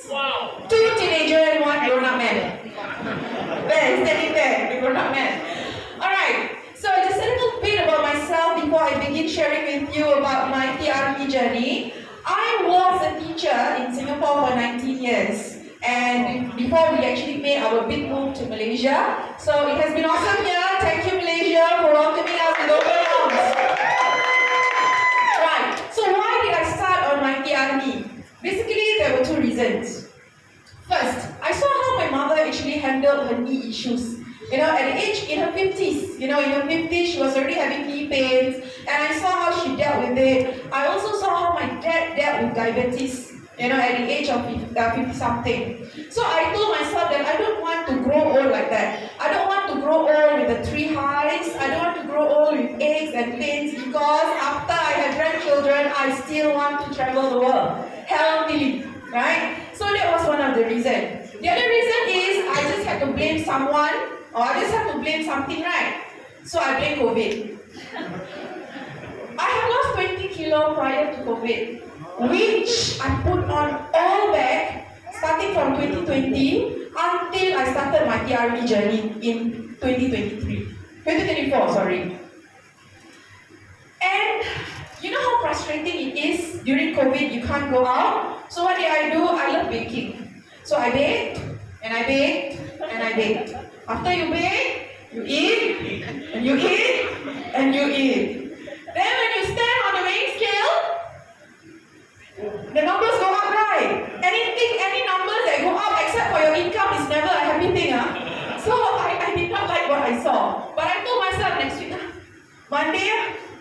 Wow. 2 teenagers and 1 grown-up man. There, standing there, the grown-up man. Alright, so just a little bit about myself before I begin sharing with you about my TRME journey. I was a teacher in Singapore for 19 years. And before we actually made our big move to Malaysia. So it has been awesome here. Thank you, Malaysia, for welcoming us with open arms. Right, so why did I start on my TRME? Basically, there were 2 reasons. First, I saw how my mother actually handled her knee issues. You know, at the age in her 50s, in her 50s, she was already having knee pains, and I saw how she dealt with it. I also saw how my dad dealt with diabetes, at the age of 50-something. So I told myself that I don't want to grow old like that. I don't want to grow old with the 3 highs. I don't want to grow old with aches and pains, because after I have grandchildren, I still want to travel the world healthily, right? So that was one of the reasons. The other reason is I just had to blame someone, or I just have to blame something, right? So I blame COVID. I have lost 20 kilo prior to COVID, which I put on all back starting from 2020 until I started my TRME journey in 2024, sorry. And you know how frustrating it is during COVID, you can't go out? So what did I do? I love baking. So I baked, and I baked, and I baked. After you bake, you eat, and you eat, and you eat. Then when you stand on the weighing scale, the numbers go up, right? Any numbers that go up except for your income is never a happy thing. So I did not like what I saw. But I told myself next week, Monday,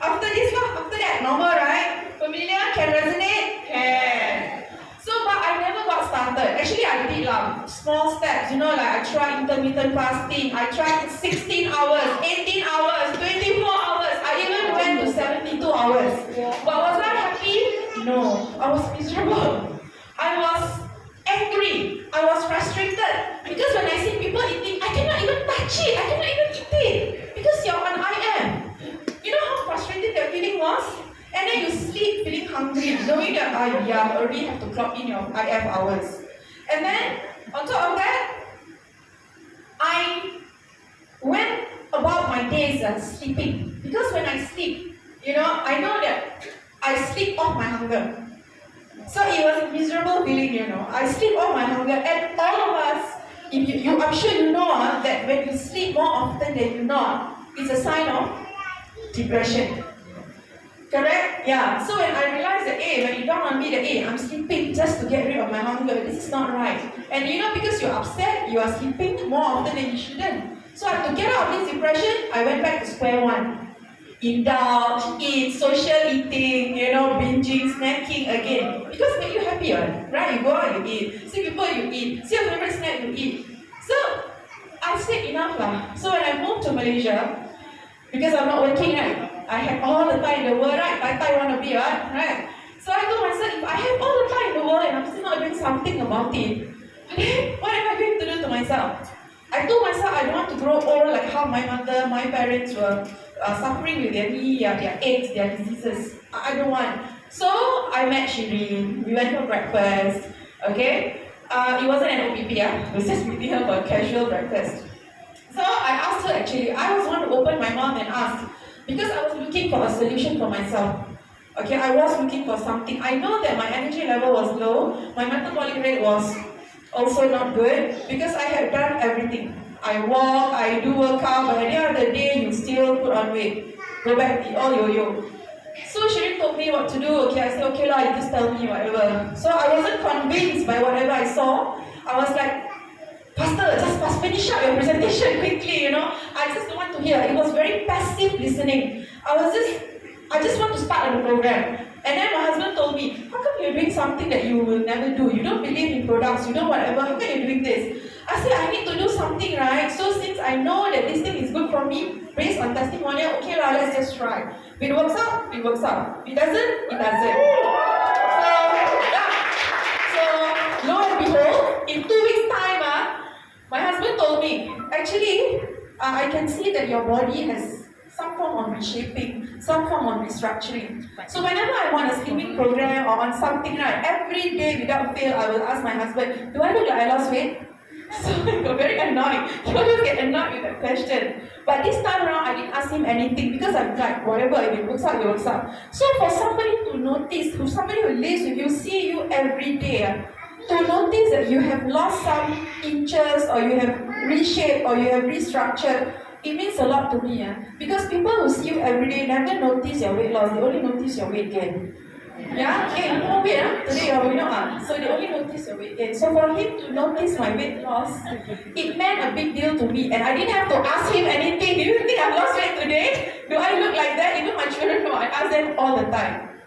after this, after that, normal, right? Familiar? Can resonate? Can. So, but I never got started. Actually, I did small steps, like I tried intermittent fasting. I tried 16 hours, 18 hours, 24 hours. I even went to 72 hours. But was I happy? No. I was miserable. I was angry. I was frustrated. Because when I see people eating, I cannot even touch it. I cannot even eat it. Because you're on IM. You know how frustrated that feeling was? And then you sleep feeling hungry, knowing that I already have to clock in your IF hours. And then, on top of that, I went about my days sleeping. Because when I sleep, I know that I sleep off my hunger. So it was a miserable feeling, I sleep off my hunger. And all of us, I'm sure you know that when you sleep more often than you not, it's a sign of depression. Correct? Yeah. So when I realized that, when it dawned on me that, I'm sleeping just to get rid of my hunger, this is not right. And because you're upset, you are sleeping more often than you shouldn't. So to get out of this depression, I went back to square one. Indulge, eat, social eating, binging, snacking again. Because it makes you happy, right? You go out, you eat. See people, you eat. See your favorite snack, you eat. So I said enough lah. So when I moved to Malaysia, because I'm not working, right? I have all the time in the world, right? I want to be, right? So I told myself, if I have all the time in the world and I'm still not doing something about it, then what am I going to do to myself? I told myself I don't want to grow old like how my mother, my parents were suffering with their knee, their aches, their diseases. I don't want. So I met Shirin. We went for breakfast. Okay? It wasn't an OPP. We was just meeting her for a casual breakfast. So I asked her actually. I was one to open my mouth and ask. Because I was looking for a solution for myself. Okay, I was looking for something. I know that my energy level was low, my metabolic rate was also not good, because I had done everything. I walk, I do workout, but at the end of the day, you still put on weight. Go back, eat all yo-yo. So Shirin told me what to do. Okay, I said, okay lah, you just tell me whatever. So I wasn't convinced by whatever I saw. I was like, Pastor, just finish up your presentation quickly, I just don't want to hear. It was very passive listening. I just want to start on the program. And then my husband told me, how come you're doing something that you will never do? You don't believe in products, you don't whatever, how come you're doing this? I said, I need to do something, right? So since I know that this thing is good for me, based on testimonial, okay lah, let's just try. If it works out, it works out. If it doesn't, it doesn't. So lo and behold, in 2 weeks' time, my husband told me, actually, I can see that your body has some form of reshaping, some form of restructuring. So whenever I'm on a slimming program or on something, right, every day without fail, I will ask my husband, do I look like I lost weight? So I got very annoyed. He always get annoyed with that question. But this time around, I didn't ask him anything because I'm like, whatever, if it works out, it works out. So for somebody to notice, somebody who lives with you, see you every day, to notice that you have lost some inches or you have reshaped or you have restructured, it means a lot to me. Because people who see you every day never notice your weight loss, they only notice your weight gain. Yeah, okay, more weight, today you know, so they only notice your weight gain. So for him to notice my weight loss, it meant a big deal to me, and I didn't have to ask him anything. Do you think I've lost weight today? Do I look like that? Even my children know, I ask them all the time.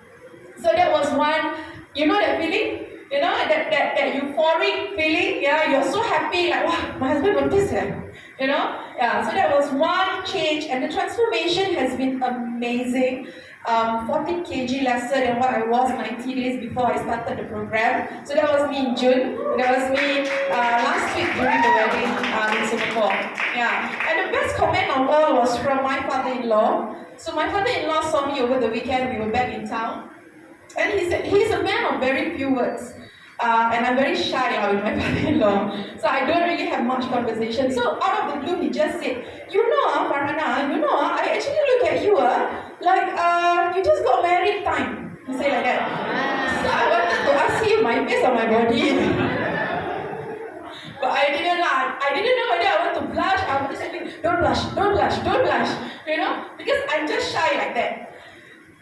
So that was one, you know that feeling? You know, that euphoric feeling, yeah, you're so happy, like, wow, my husband noticed it. You know? Yeah, so that was one change, and the transformation has been amazing. 14 kg lesser than what I was 90 days before I started the program. So that was me in June. That was me last week during the wedding in Singapore. Yeah. And the best comment of all was from my father-in-law. So my father-in-law saw me over the weekend. We were back in town. And he said, he's a man of very few words. And I'm very shy with my father-in-law. So I don't really have much conversation. So out of the blue, he just said, you know, Farhana, you know, I actually look at you, like you just got married time. He said like that. So I wanted to ask him my face or my body. But I didn't know. I didn't know whether I want to blush. I was just saying, don't blush, don't blush, don't blush. You know, because I'm just shy like that.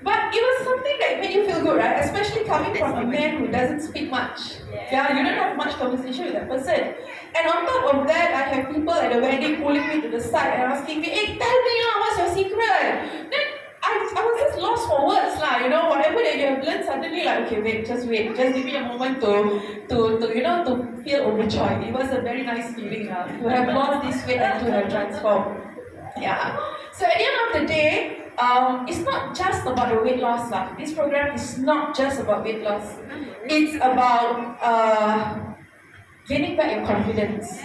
But it was something that made you feel good, right? Especially coming from a man who doesn't speak much. Yeah, you don't have much conversation with that person. And on top of that, I have people at the wedding pulling me to the side and asking me, hey, tell me what's your secret? Then I was just lost for words, you know, whatever that you have learned, suddenly like, okay, wait, just give me a moment to feel overjoyed. It was a very nice feeling to have lost this weight and to have transformed. Yeah. So at the end of the day, it's not just about the weight loss. This program is not just about weight loss. It's about gaining back your confidence.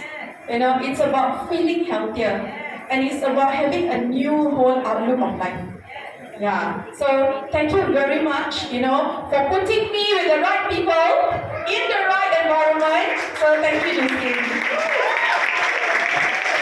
You know, it's about feeling healthier. And it's about having a new whole outlook of life. Yeah. So thank you very much, you know, for putting me with the right people in the right environment. So thank you, Justine.